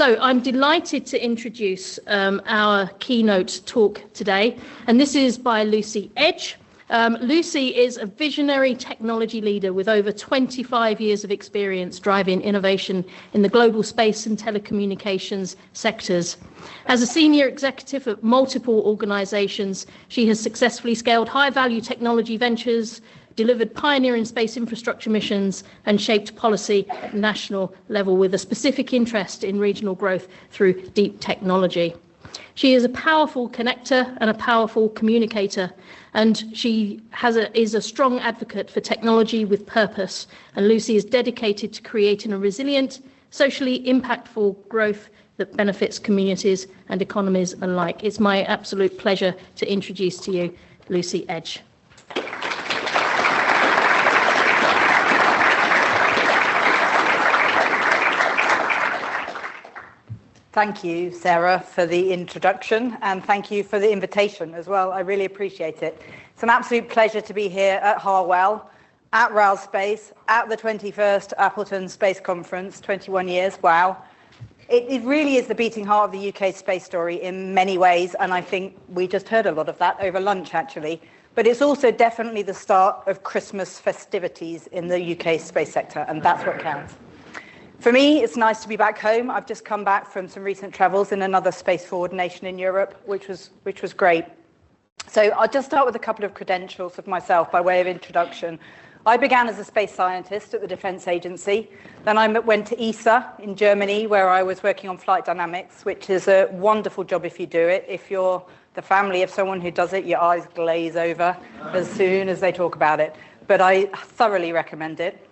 So I'm delighted to introduce our keynote talk today, and this is by Lucy Edge. Lucy is a visionary technology leader with over 25 years of experience driving innovation in the global space and telecommunications sectors. As a senior executive at multiple organizations, she has successfully scaled high-value technology ventures, delivered pioneering space infrastructure missions, and shaped policy at national level with a specific interest in regional growth through deep technology. She is a powerful connector and a powerful communicator, and she is a strong advocate for technology with purpose. And Lucy is dedicated to creating a resilient, socially impactful growth that benefits communities and economies alike. It's my absolute pleasure to introduce to you Lucy Edge. Thank you, Sarah, for the introduction, and thank you for the invitation as well. I really appreciate it. It's an absolute pleasure to be here at Harwell, at RAL Space, at the 21st Appleton Space Conference, 21 years, wow. It really is the beating heart of the UK space story in many ways, and I think we just heard a lot of that over lunch, actually. But it's also definitely the start of Christmas festivities in the UK space sector, and that's what counts. For me, it's nice to be back home. I've just come back from some recent travels in another space-forward nation in Europe, which was great. So I'll just start with a couple of credentials of myself by way of introduction. I began as a space scientist at the Defense Agency. Then I went to ESA in Germany, where I was working on flight dynamics, which is a wonderful job if you do it. If you're the family of someone who does it, your eyes glaze over as soon as they talk about it. But I thoroughly recommend it.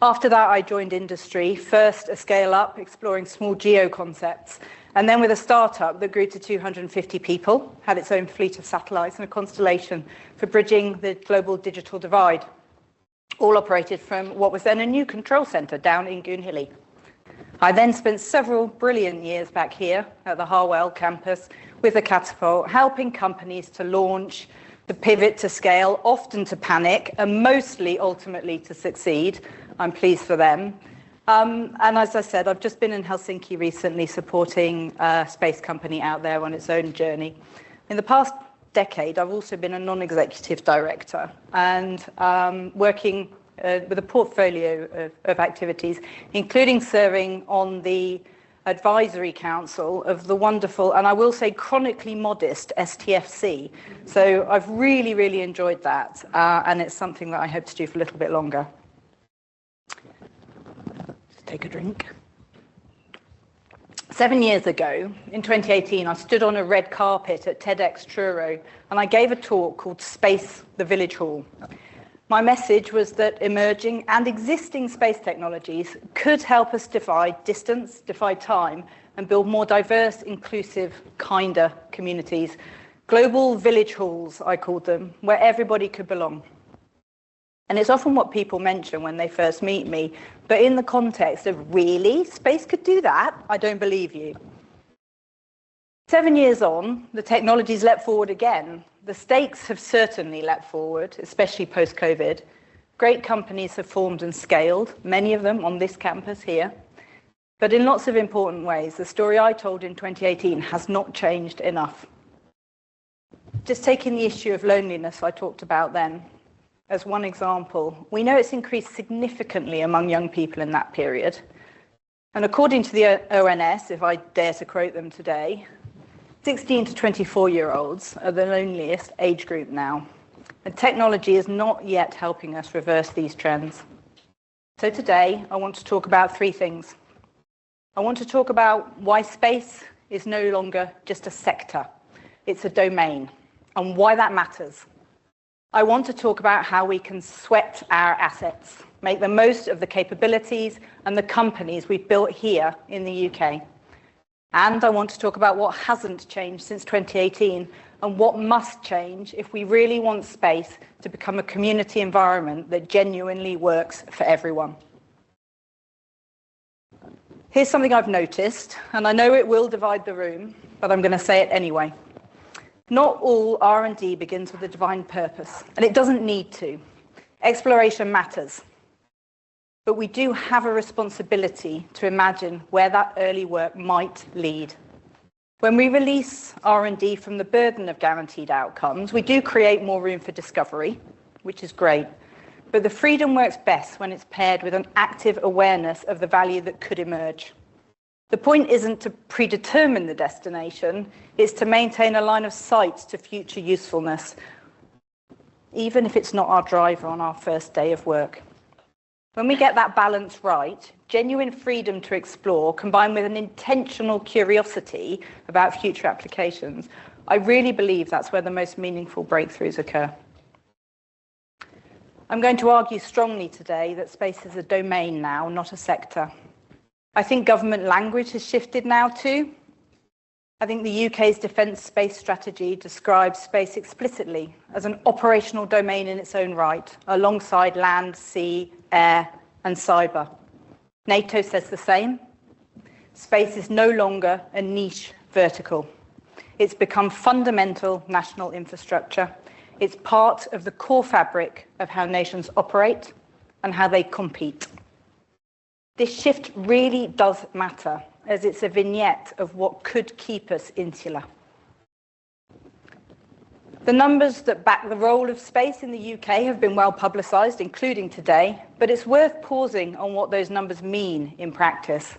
After that, I joined industry, first a scale-up, exploring small geo concepts, and then with a startup that grew to 250 people, had its own fleet of satellites and a constellation for bridging the global digital divide, all operated from what was then a new control centre down in Goonhilly. I then spent several brilliant years back here at the Harwell campus with the Catapult, helping companies to launch, to pivot, to scale, often to panic, and mostly, ultimately, to succeed. I'm pleased for them. And as I said, I've just been in Helsinki recently supporting a space company out there on its own journey. In the past decade, I've also been a non-executive director and working with a portfolio of activities, including serving on the advisory council of the wonderful, and I will say chronically modest, STFC. So I've really, really enjoyed that, and it's something that I hope to do for a little bit longer. Just take a drink. 7 years ago, in 2018, I stood on a red carpet at TEDx Truro, and I gave a talk called Space, the Village Hall. My message was that emerging and existing space technologies could help us defy distance, defy time, and build more diverse, inclusive, kinder communities. Global village halls, I called them, where everybody could belong. And it's often what people mention when they first meet me, but in the context of, really, space could do that? I don't believe you. 7 years on, the technology's leapt forward again. The stakes have certainly leapt forward, especially post-COVID. Great companies have formed and scaled, many of them on this campus here. But in lots of important ways, the story I told in 2018 has not changed enough. Just taking the issue of loneliness I talked about then as one example, we know it's increased significantly among young people in that period. And according to the ONS, if I dare to quote them today, 16 to 24-year-olds are the loneliest age group now. And technology is not yet helping us reverse these trends. So today, I want to talk about three things. I want to talk about why space is no longer just a sector. It's a domain, and why that matters. I want to talk about how we can sweat our assets, make the most of the capabilities and the companies we've built here in the UK. And I want to talk about what hasn't changed since 2018 and what must change if we really want space to become a community environment that genuinely works for everyone. Here's something I've noticed, and I know it will divide the room, but I'm going to say it anyway. Not all R&D begins with a divine purpose, and it doesn't need to. Exploration matters. but we do have a responsibility to imagine where that early work might lead. When we release R&D from the burden of guaranteed outcomes, we do create more room for discovery, which is great. But the freedom works best when it's paired with an active awareness of the value that could emerge. The point isn't to predetermine the destination, it's to maintain a line of sight to future usefulness, even if it's not our driver on our first day of work. When we get that balance right, genuine freedom to explore combined with an intentional curiosity about future applications, I really believe that's where the most meaningful breakthroughs occur. I'm going to argue strongly today that space is a domain now, not a sector. I think government language has shifted now too. I think the UK's defence space strategy describes space explicitly as an operational domain in its own right, alongside land, sea, air, and cyber. NATO says the same. Space is no longer a niche vertical. It's become fundamental national infrastructure. It's part of the core fabric of how nations operate and how they compete. This shift really does matter, as it's a vignette of what could keep us insular. The numbers that back the role of space in the UK have been well publicised, including today, but it's worth pausing on what those numbers mean in practice.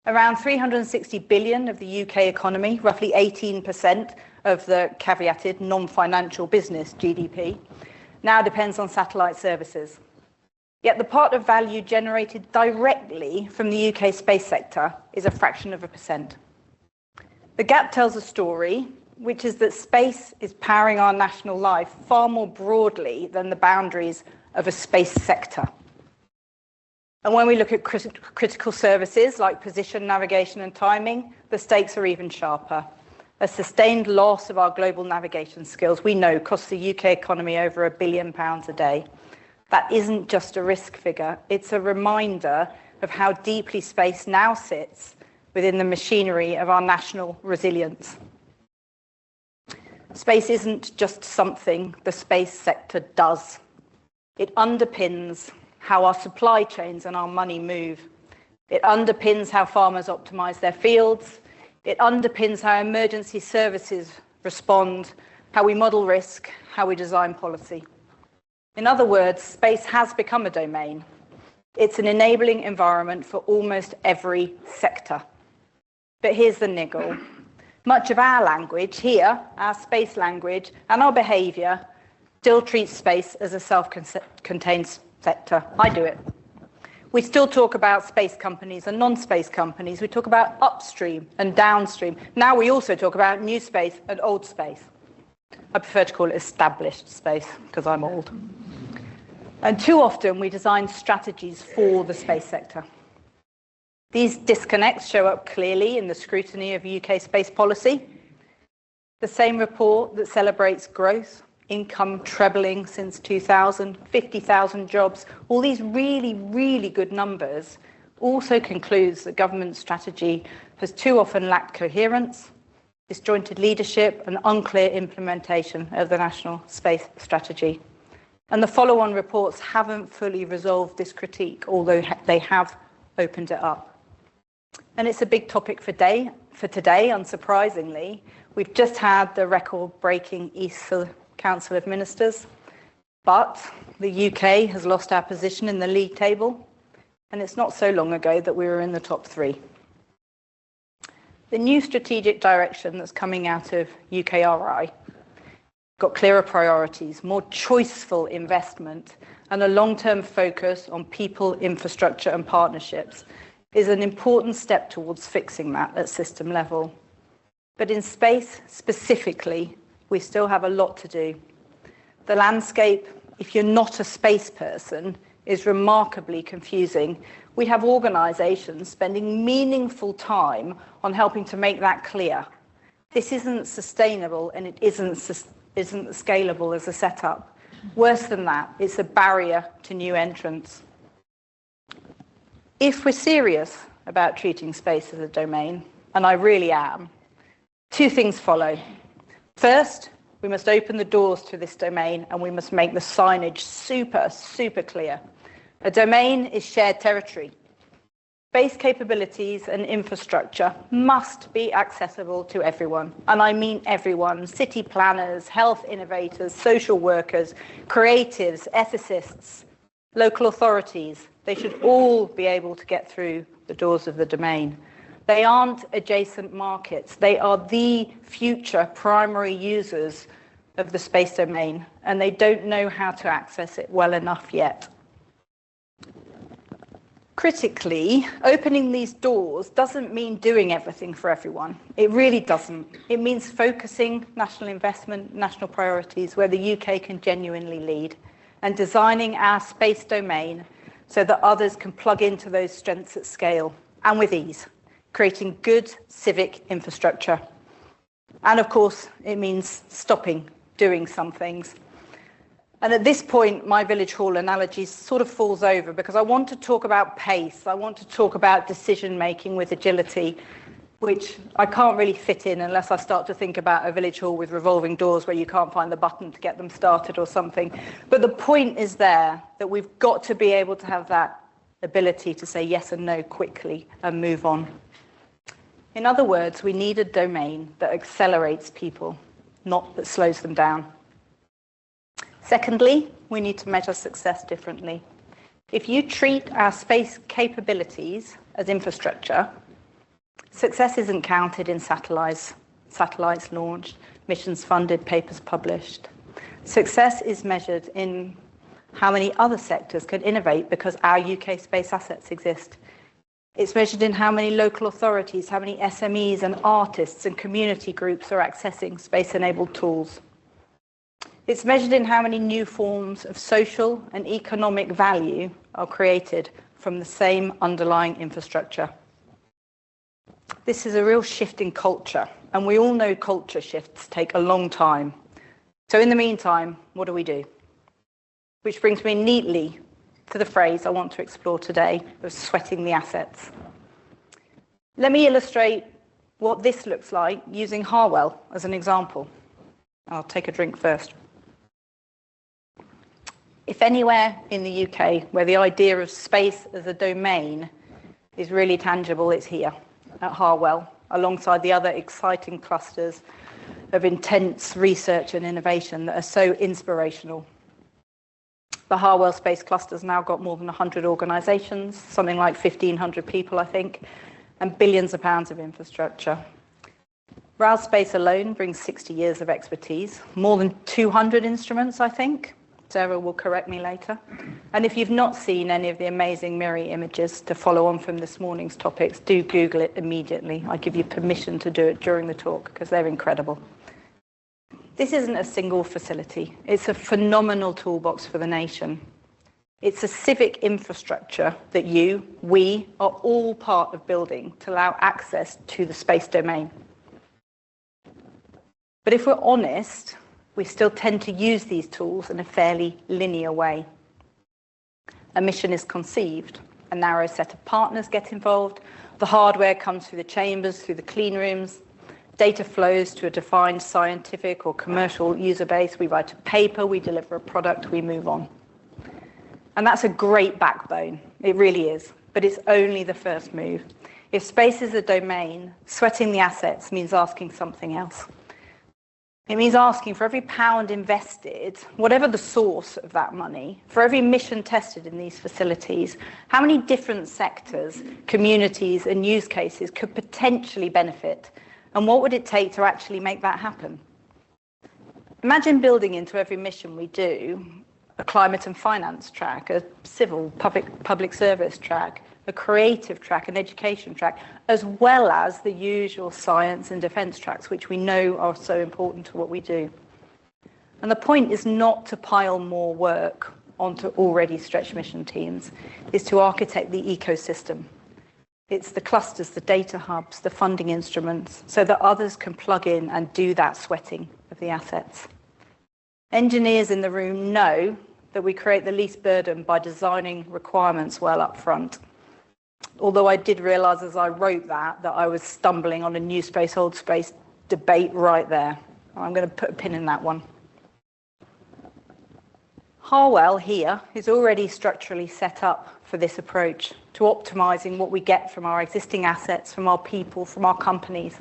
Around 360 billion of the UK economy, roughly 18% of the caveated non-financial business GDP, now depends on satellite services. Yet the part of value generated directly from the UK space sector is a fraction of a percent. The gap tells a story, which is that space is powering our national life far more broadly than the boundaries of a space sector. And when we look at critical services like position, navigation and timing, the stakes are even sharper. A sustained loss of our global navigation skills, we know, costs the UK economy over £1 billion a day. That isn't just a risk figure, it's a reminder of how deeply space now sits within the machinery of our national resilience. Space isn't just something the space sector does. It underpins how our supply chains and our money move. It underpins how farmers optimise their fields. It underpins how emergency services respond, how we model risk, how we design policy. In other words, space has become a domain. It's an enabling environment for almost every sector. But here's the niggle. Much of our language here, our space language, and our behaviour still treats space as a self-contained sector. I do it. We still talk about space companies and non-space companies. We talk about upstream and downstream. Now we also talk about new space and old space. I prefer to call it established space because I'm old. And too often we design strategies for the space sector. These disconnects show up clearly in the scrutiny of UK space policy. The same report that celebrates growth, income trebling since 2000, 50,000 jobs, all these really, really good numbers, also concludes that government strategy has too often lacked coherence, disjointed leadership, and unclear implementation of the national space strategy. And the follow-on reports haven't fully resolved this critique, although they have opened it up. And it's a big topic for today, unsurprisingly. We've just had the record-breaking East Council of Ministers, but the UK has lost our position in the league table, and it's not so long ago that we were in the top 3. The new strategic direction that's coming out of UKRI got clearer priorities, more choiceful investment, and a long-term focus on people, infrastructure, and partnerships is an important step towards fixing that at system level. But in space specifically, we still have a lot to do. The landscape, if you're not a space person, is remarkably confusing. We have organisations spending meaningful time on helping to make that clear. This isn't sustainable and it isn't scalable as a setup. Worse than that, it's a barrier to new entrants. If we're serious about treating space as a domain, and I really am, 2 things follow. First, we must open the doors to this domain and we must make the signage super, super clear. A domain is shared territory. Space capabilities and infrastructure must be accessible to everyone. And I mean everyone: city planners, health innovators, social workers, creatives, ethicists, local authorities. They should all be able to get through the doors of the domain. They aren't adjacent markets. They are the future primary users of the space domain, and they don't know how to access it well enough yet. Critically, opening these doors doesn't mean doing everything for everyone. It really doesn't. It means focusing national investment, national priorities where the UK can genuinely lead, and designing our space domain so that others can plug into those strengths at scale and with ease, creating good civic infrastructure. And of course, it means stopping doing some things. And at this point, my village hall analogy sort of falls over, because I want to talk about pace. I want to talk about decision-making with agility, which I can't really fit in unless I start to think about a village hall with revolving doors where you can't find the button to get them started or something. But the point is there, that we've got to be able to have that ability to say yes and no quickly and move on. In other words, we need a domain that accelerates people, not that slows them down. Secondly, we need to measure success differently. If you treat our space capabilities as infrastructure, success isn't counted in satellites launched, missions funded, papers published. Success is measured in how many other sectors can innovate because our UK space assets exist. It's measured in how many local authorities, how many SMEs and artists and community groups are accessing space-enabled tools. It's measured in how many new forms of social and economic value are created from the same underlying infrastructure. This is a real shift in culture, and we all know culture shifts take a long time. So in the meantime, what do? Which brings me neatly to the phrase I want to explore today of sweating the assets. Let me illustrate what this looks like using Harwell as an example. I'll take a drink first. If anywhere in the UK where the idea of space as a domain is really tangible, it's here at Harwell, alongside the other exciting clusters of intense research and innovation that are so inspirational. The Harwell Space Cluster's now got more than 100 organisations, something like 1,500 people, I think, and billions of pounds of infrastructure. RAL Space alone brings 60 years of expertise, more than 200 instruments, I think. Sarah will correct me later. And if you've not seen any of the amazing MIRI images to follow on from this morning's topics, do Google it immediately. I give you permission to do it during the talk because they're incredible. This isn't a single facility. It's a phenomenal toolbox for the nation. It's a civic infrastructure that we are all part of building to allow access to the space domain. But if we're honest, we still tend to use these tools in a fairly linear way. A mission is conceived, a narrow set of partners get involved, the hardware comes through the chambers, through the clean rooms, data flows to a defined scientific or commercial user base, we write a paper, we deliver a product, we move on. And that's a great backbone, it really is, but it's only the first move. If space is a domain, sweating the assets means asking something else. It means asking for every pound invested, whatever the source of that money, for every mission tested in these facilities, how many different sectors, communities and use cases could potentially benefit, and what would it take to actually make that happen? Imagine building into every mission we do a climate and finance track, a civil public service track, a creative track, an education track, as well as the usual science and defence tracks, which we know are so important to what we do. And the point is not to pile more work onto already stretched mission teams, is to architect the ecosystem. It's the clusters, the data hubs, the funding instruments, so that others can plug in and do that sweating of the assets. Engineers in the room know that we create the least burden by designing requirements well up front. Although I did realise as I wrote that I was stumbling on a new space, old space debate right there. I'm going to put a pin in that one. Harwell here is already structurally set up for this approach to optimizing what we get from our existing assets, from our people, from our companies.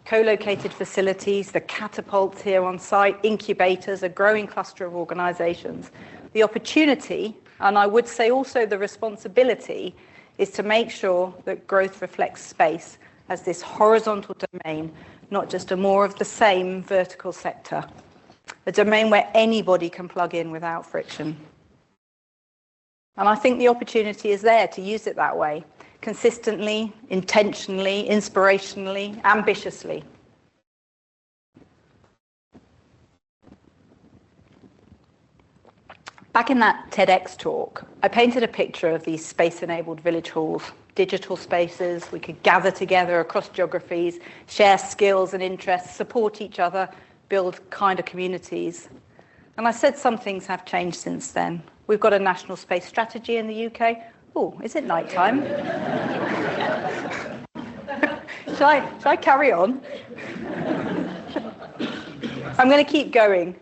Co-located facilities, the catapults here on site, incubators, a growing cluster of organizations. The opportunity, and I would say also the responsibility, is to make sure that growth reflects space as this horizontal domain, not just a more of the same vertical sector, a domain where anybody can plug in without friction. And I think the opportunity is there to use it that way, consistently, intentionally, inspirationally, ambitiously. Back in that TEDx talk, I painted a picture of these space-enabled village halls, digital spaces. We could gather together across geographies, share skills and interests, support each other, build kinder communities. And I said some things have changed since then. We've got a national space strategy in the UK. Oh, is it night time? Shall I carry on? I'm going to keep going.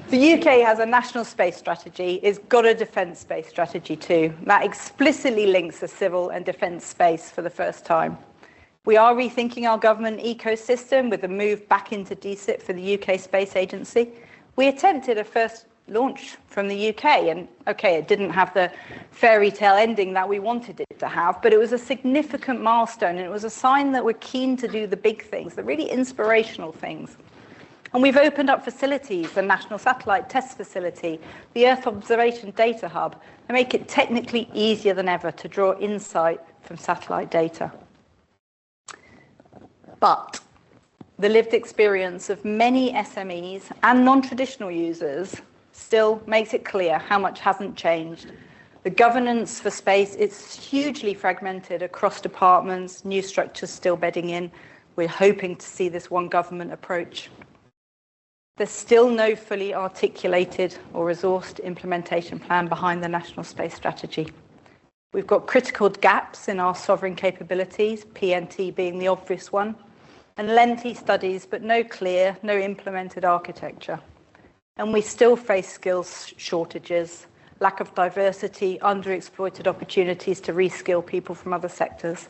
The UK has a national space strategy. It's got a defence space strategy too. That explicitly links the civil and defence space for the first time. We are rethinking our government ecosystem with the move back into DSIP for the UK Space Agency. We attempted a first launch from the UK, and okay, it didn't have the fairy tale ending that we wanted it to have, but it was a significant milestone, and it was a sign that we're keen to do the big things, the really inspirational things. And we've opened up facilities, the National Satellite Test Facility, the Earth Observation Data Hub, and make it technically easier than ever to draw insight from satellite data. But the lived experience of many SMEs and non-traditional users still makes it clear how much hasn't changed. The governance for space is hugely fragmented across departments, new structures still bedding in. We're hoping to see this one government approach. There's still no fully articulated or resourced implementation plan behind the National Space Strategy. We've got critical gaps in our sovereign capabilities, PNT being the obvious one, and lengthy studies, but no clear, no implemented architecture. And we still face skills shortages, lack of diversity, underexploited opportunities to reskill people from other sectors.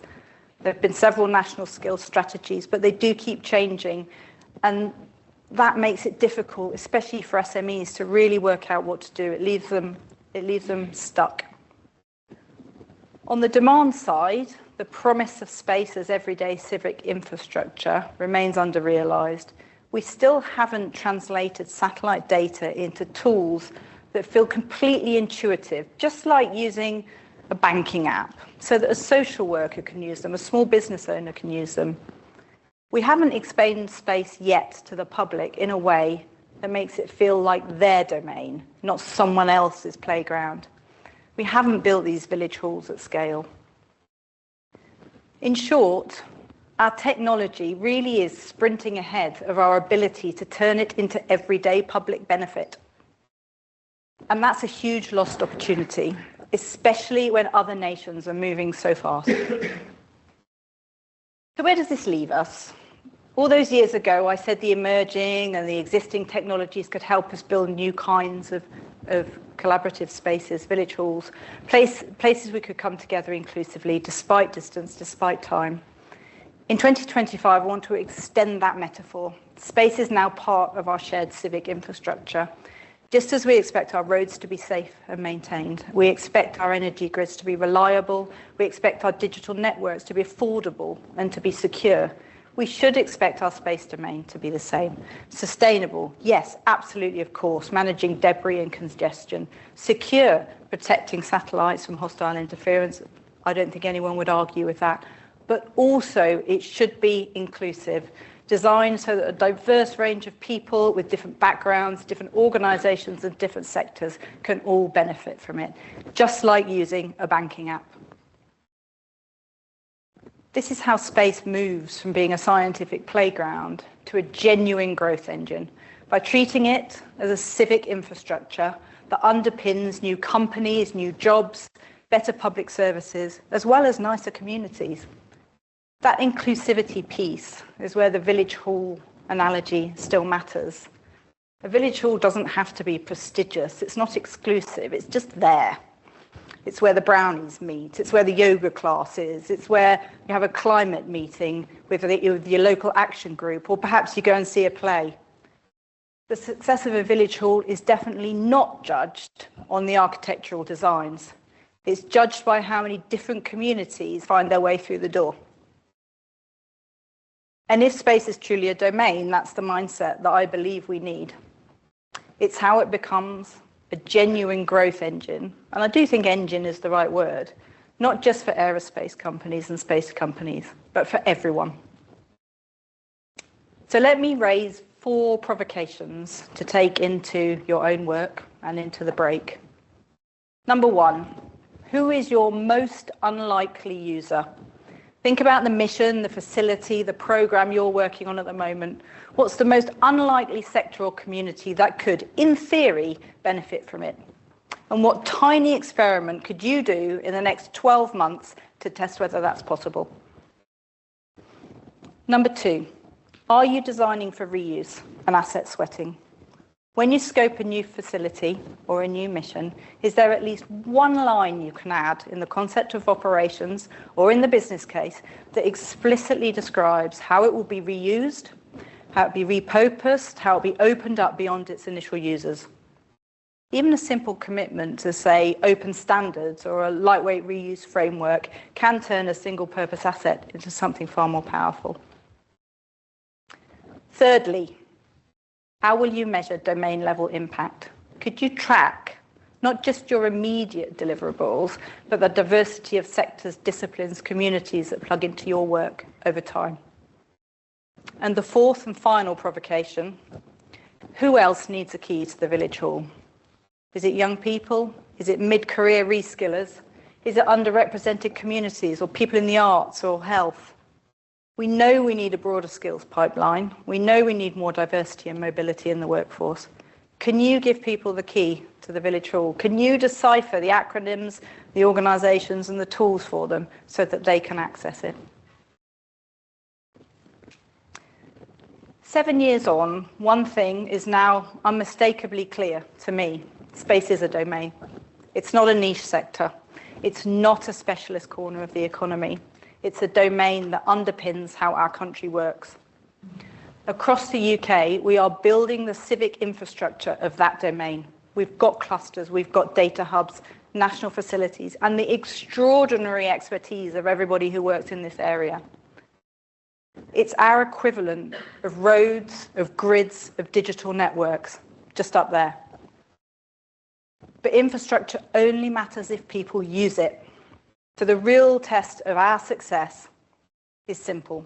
There have been several national skills strategies, but they do keep changing. And that makes it difficult, especially for SMEs, to really work out what to do. It leaves them stuck. On the demand side, the promise of space as everyday civic infrastructure remains under-realised. We still haven't translated satellite data into tools that feel completely intuitive, just like using a banking app, so that a social worker can use them, a small business owner can use them. We haven't explained space yet to the public in a way that makes it feel like their domain, not someone else's playground. We haven't built these village halls at scale. In short, our technology really is sprinting ahead of our ability to turn it into everyday public benefit. And that's a huge lost opportunity, especially when other nations are moving so fast. So where does this leave us? All those years ago, I said the emerging and the existing technologies could help us build new kinds of collaborative spaces, village halls, places we could come together inclusively, despite distance, despite time. In 2025, I want to extend that metaphor. Space is now part of our shared civic infrastructure. Just as we expect our roads to be safe and maintained, we expect our energy grids to be reliable, we expect our digital networks to be affordable and to be secure. We should expect our space domain to be the same. Sustainable, yes, absolutely, of course, managing debris and congestion. Secure, protecting satellites from hostile interference. I don't think anyone would argue with that. But also, it should be inclusive, designed so that a diverse range of people with different backgrounds, different organizations and different sectors can all benefit from it, just like using a banking app. This is how space moves from being a scientific playground to a genuine growth engine, by treating it as a civic infrastructure that underpins new companies, new jobs, better public services, as well as nicer communities. That inclusivity piece is where the village hall analogy still matters. A village hall doesn't have to be prestigious. It's not exclusive. It's just there. It's where the brownies meet. It's where the yoga class is. It's where you have a climate meeting with your local action group, or perhaps you go and see a play. The success of a village hall is definitely not judged on the architectural designs. It's judged by how many different communities find their way through the door. And if space is truly a domain, that's the mindset that I believe we need. It's how it becomes a genuine growth engine, and I do think engine is the right word, not just for aerospace companies and space companies, but for everyone. So let me raise 4 provocations to take into your own work and into the break. Number 1, who is your most unlikely user? Think about the mission, the facility, the program you're working on at the moment. What's the most unlikely sector or community that could, in theory, benefit from it? And what tiny experiment could you do in the next 12 months to test whether that's possible? Number 2, are you designing for reuse and asset sweating? When you scope a new facility or a new mission, is there at least one line you can add in the concept of operations or in the business case that explicitly describes how it will be reused, how it will be repurposed, how it will be opened up beyond its initial users? Even a simple commitment to, say, open standards or a lightweight reuse framework can turn a single-purpose asset into something far more powerful. Thirdly, how will you measure domain-level impact? Could you track not just your immediate deliverables, but the diversity of sectors, disciplines, communities that plug into your work over time? And the 4th and final provocation, who else needs a key to the village hall? Is it young people? Is it mid-career reskillers? Is it underrepresented communities or people in the arts or health? We know we need a broader skills pipeline. We know we need more diversity and mobility in the workforce. Can you give people the key to the village hall? Can you decipher the acronyms, the organisations and the tools for them so that they can access it? 7 years on, one thing is now unmistakably clear to me. Space is a domain. It's not a niche sector. It's not a specialist corner of the economy. It's a domain that underpins how our country works. Across the UK, we are building the civic infrastructure of that domain. We've got clusters, we've got data hubs, national facilities, and the extraordinary expertise of everybody who works in this area. It's our equivalent of roads, of grids, of digital networks, just up there. But infrastructure only matters if people use it. So the real test of our success is simple.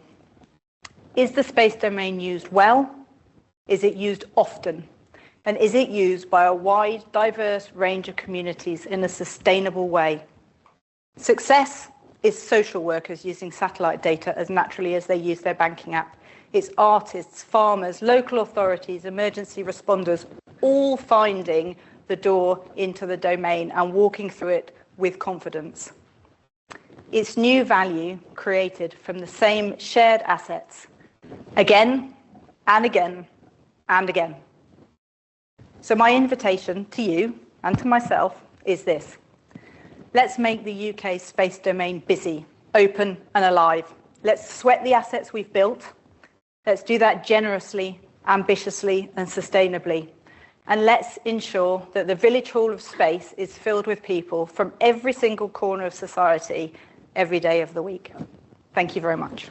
Is the space domain used well? Is it used often? And is it used by a wide, diverse range of communities in a sustainable way? Success is social workers using satellite data as naturally as they use their banking app. It's artists, farmers, local authorities, emergency responders, all finding the door into the domain and walking through it with confidence. It's new value created from the same shared assets, again and again and again. So my invitation to you and to myself is this. Let's make the UK space domain busy, open and alive. Let's sweat the assets we've built. Let's do that generously, ambitiously and sustainably. And let's ensure that the Village Hall of Space is filled with people from every single corner of society every day of the week. Thank you very much.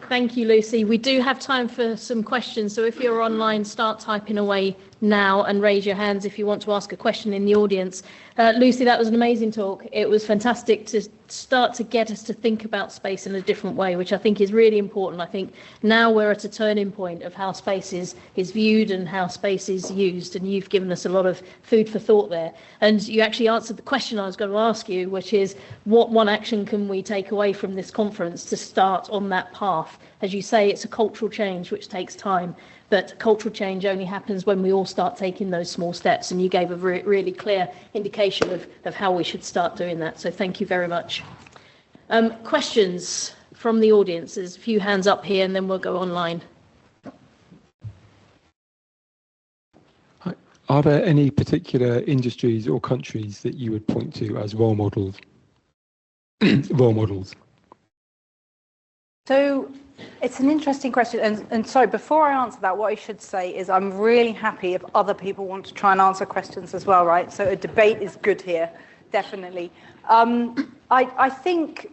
Thank you, Lucy. We do have time for some questions, so if you're online, start typing away now and raise your hands if you want to ask a question in the audience. Lucy, that was an amazing talk. It was fantastic to start to get us to think about space in a different way, which I think is really important. I think now we're at a turning point of how space is viewed and how space is used, and you've given us a lot of food for thought there. And you actually answered the question I was going to ask you, which is what one action can we take away from this conference to start on that path? as you say, it's a cultural change which takes time. But cultural change only happens when we all start taking those small steps. And you gave a really clear indication of how we should start doing that. So thank you very much. Questions from the audience? There's a few hands up here, and then we'll go online. Are there any particular industries or countries that you would point to as role models? So it's an interesting question. And sorry, before I answer that, what I should say is I'm really happy if other people want to try and answer questions as well, right? So a debate is good here, definitely. I think,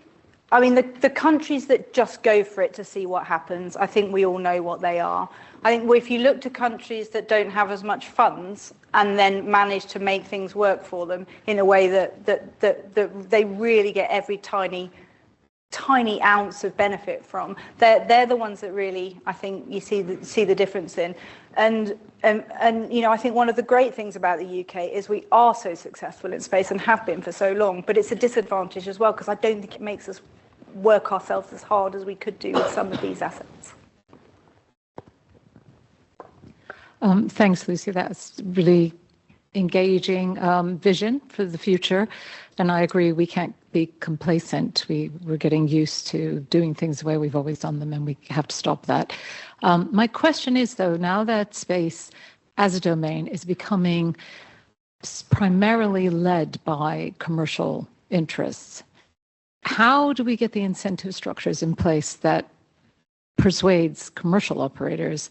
I mean, the countries that just go for it to see what happens, I think we all know what they are. I think if you look to countries that don't have as much funds and then manage to make things work for them in a way that they really get every tiny ounce of benefit from, they're the ones that really, I think, you see the difference in. And you know, I think one of the great things about the UK is we are so successful in space and have been for so long, but it's a disadvantage as well because I don't think it makes us work ourselves as hard as we could do with some of these assets. Thanks, Lucy. That's really engaging vision for the future. And I agree, we can't be complacent. We're getting used to doing things the way we've always done them, and we have to stop that. My question is, though, now that space as a domain is becoming primarily led by commercial interests, how do we get the incentive structures in place that persuades commercial operators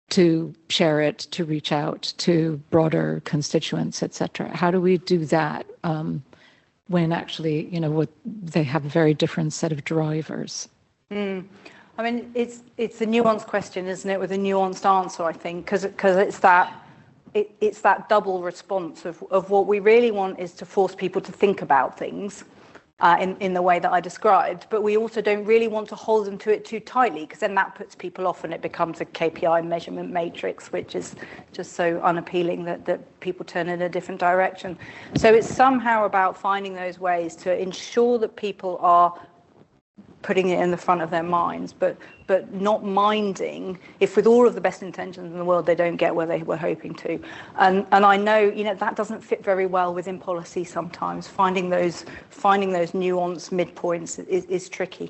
to share it, to reach out to broader constituents, et cetera? How do we do that when actually, you know, they have a very different set of drivers? I mean, it's a nuanced question, isn't it, with a nuanced answer, I think, because it's that double response of what we really want is to force people to think about things in the way that I described, but we also don't really want to hold them to it too tightly, because then that puts people off and it becomes a KPI measurement matrix, which is just so unappealing that people turn in a different direction. So it's somehow about finding those ways to ensure that people are putting it in the front of their minds, but not minding if with all of the best intentions in the world they don't get where they were hoping to. And I know, you know, that doesn't fit very well within policy sometimes. Finding those nuanced midpoints is tricky.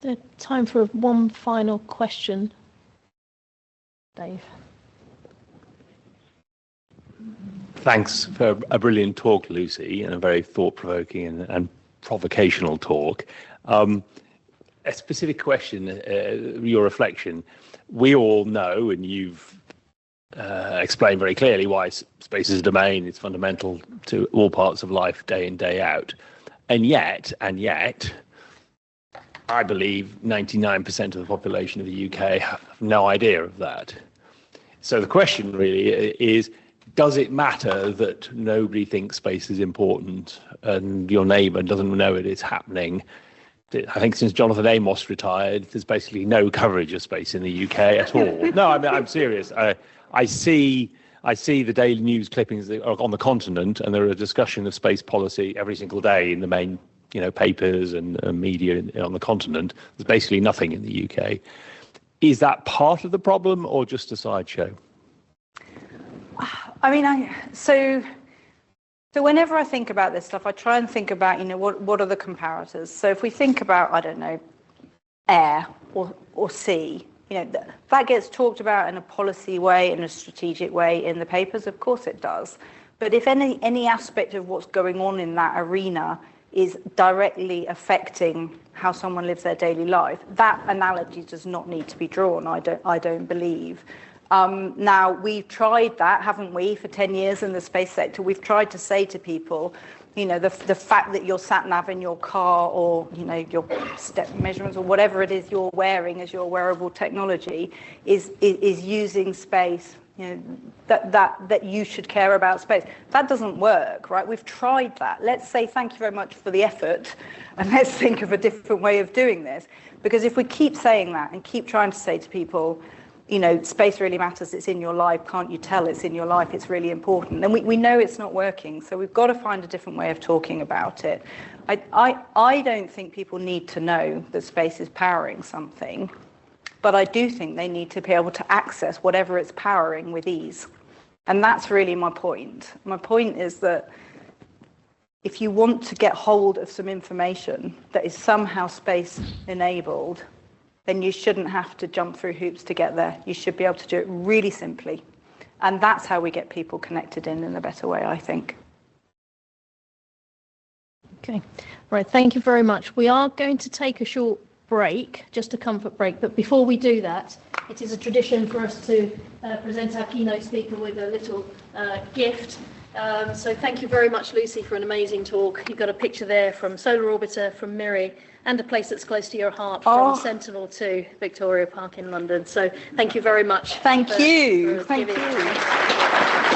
There's time for one final question. Dave. Thanks for a brilliant talk, Lucy, and a very thought-provoking and provocational talk. A specific question, your reflection. We all know, and you've explained very clearly why space is a domain. It's fundamental to all parts of life, day in, day out. And yet, I believe 99% of the population of the UK have no idea of that. So the question really is, does it matter that nobody thinks space is important and your neighbour doesn't know it is happening? I think since Jonathan Amos retired, there's basically no coverage of space in the UK at all. No, I mean, I'm serious. I see the daily news clippings that are on the continent, and there are a discussion of space policy every single day in the main, you know, papers and media on the continent. There's basically nothing in the UK. Is that part of the problem or just a sideshow? I mean, so whenever I think about this stuff, I try and think about, you know, what are the comparators? So if we think about, I don't know, air or sea, you know, that gets talked about in a policy way, in a strategic way in the papers, of course it does. But if any aspect of what's going on in that arena is directly affecting how someone lives their daily life, that analogy does not need to be drawn, I don't believe. Now, we've tried that, haven't we, for 10 years in the space sector. We've tried to say to people, you know, the fact that your sat-nav in your car or, you know, your step measurements or whatever it is you're wearing as your wearable technology is using space, you know, that you should care about space. That doesn't work, right? We've tried that. Let's say thank you very much for the effort, and let's think of a different way of doing this. Because if we keep saying that and keep trying to say to people, space really matters, it's in your life, can't you tell it's in your life, it's really important. And we know it's not working, so we've got to find a different way of talking about it. I don't think people need to know that space is powering something, but I do think they need to be able to access whatever it's powering with ease. And that's really my point. My point is that if you want to get hold of some information that is somehow space enabled, then you shouldn't have to jump through hoops to get there. You should be able to do it really simply. And that's how we get people connected in a better way, I think. Okay, right, thank you very much. We are going to take a short break, just a comfort break, but before we do that, it is a tradition for us to present our keynote speaker with a little gift. So thank you very much, Lucy, for an amazing talk. You've got a picture there from Solar Orbiter, from MIRI, and a place that's close to your heart from Sentinel-2, Victoria Park in London. So thank you very much. Thank you.